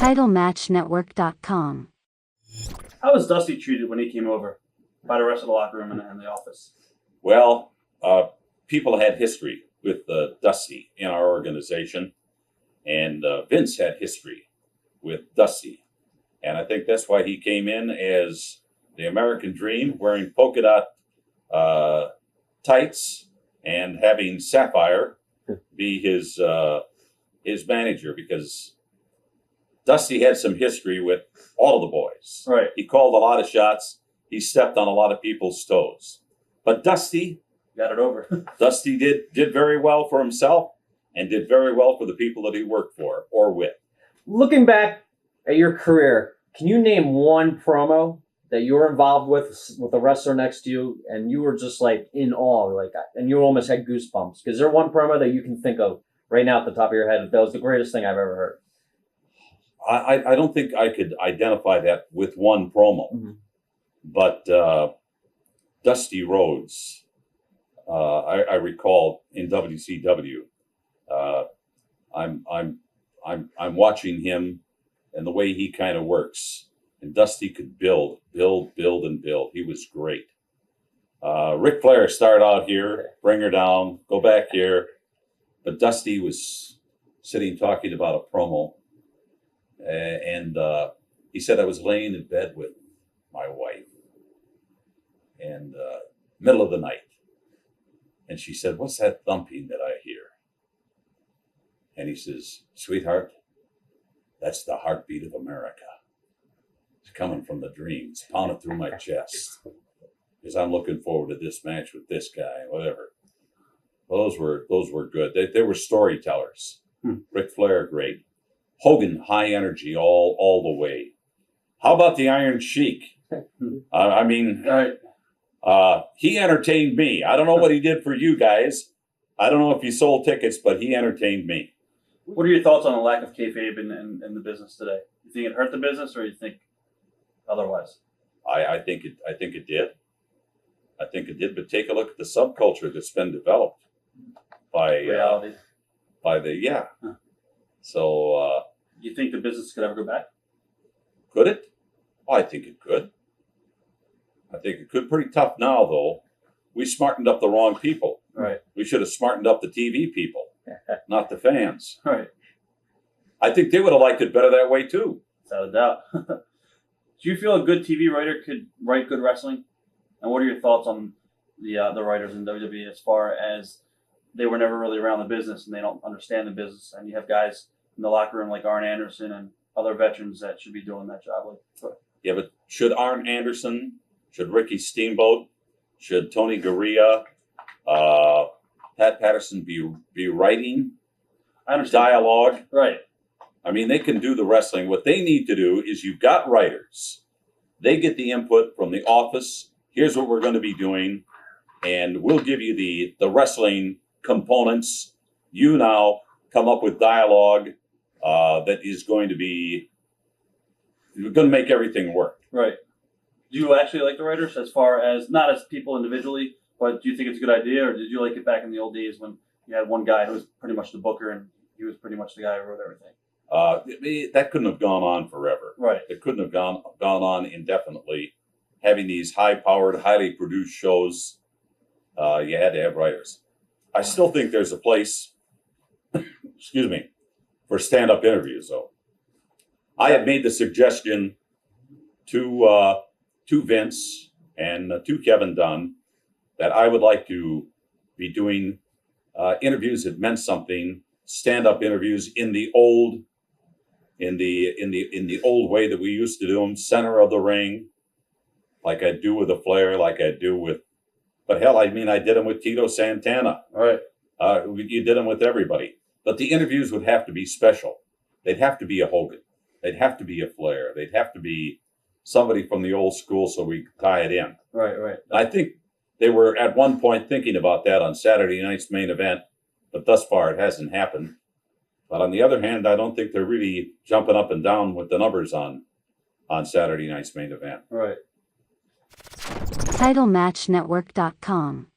TitleMatchNetwork.com. How was Dusty treated when he came over by the rest of the locker room and the office? Well, people had history with Dusty in our organization, and Vince had history with Dusty. And I think that's why he came in as the American Dream, wearing polka dot tights and having Sapphire be his manager, because Dusty had some history with all of the boys. Right. He called a lot of shots. He stepped on a lot of people's toes. But Dusty got it over. Dusty did very well for himself and did very well for the people that he worked for or with. Looking back at your career, can you name one promo that you were involved with a wrestler next to you and you were just like in awe, like, and you almost had goosebumps? Is there one promo that you can think of right now at the top of your head that was the greatest thing I've ever heard? I don't think I could identify that with one promo, but Dusty Rhodes, I recall in WCW, I'm watching him and the way he kind of works, and Dusty could build, and build. He was great. Ric Flair started out here, bring her down, go back here, but Dusty was sitting talking about a promo. And he said, I was laying in bed with my wife and middle of the night. And she said, what's that thumping that I hear? And he says, sweetheart, that's the heartbeat of America. It's coming from the dream. It's pounding through my chest because I'm looking forward to this match with this guy, whatever. Those were good. They were storytellers. Ric Flair, great. Hogan, high energy all the way. How about the Iron Sheik? He entertained me. I don't know what he did for you guys. I don't know if he sold tickets, but he entertained me. What are your thoughts on the lack of kayfabe in the business today? You think it hurt the business, or you think otherwise? I think it did. I think it did. But take a look at the subculture that's been developed by reality. So. You think the business could ever go back? Could it? Oh, I think it could. I think it could. Pretty tough now, though. We smartened up the wrong people. Right. We should have smartened up the TV people, not the fans. Right. I think they would have liked it better that way, too. Without a doubt. Do you feel a good TV writer could write good wrestling? And what are your thoughts on the writers in WWE as far as they were never really around the business and they don't understand the business, and you have guys in the locker room like Arn Anderson and other veterans that should be doing that job? Yeah, but should Arn Anderson, should Ricky Steamboat, should Tony Gurria, Pat Patterson be writing dialogue? Right. I mean, they can do the wrestling. What they need to do is, you've got writers. They get the input from the office. Here's what we're going to be doing, and we'll give you the wrestling components. You now come up with dialogue that is going to make everything work. Right. Do you actually like the writers, as far as not as people individually, but do you think it's a good idea, or did you like it back in the old days when you had one guy who was pretty much the booker and he was pretty much the guy who wrote everything? That couldn't have gone on forever. Right. It couldn't have gone on indefinitely. Having these high-powered, highly produced shows, you had to have writers. I still think there's a place, excuse me, for stand-up interviews, though. I had made the suggestion to Vince and to Kevin Dunn that I would like to be doing interviews that meant something, stand-up interviews in the old way that we used to do them, center of the ring, like I do with a Flair, like I do with. But hell, I did them with Tito Santana. All right. You did them with everybody. But the interviews would have to be special. They'd have to be a Hogan. They'd have to be a Flair. They'd have to be somebody from the old school so we could tie it in. Right, right. I think they were at one point thinking about that on Saturday night's main event, but thus far it hasn't happened. But on the other hand, I don't think they're really jumping up and down with the numbers on Saturday night's main event. Right. TitleMatchNetwork.com.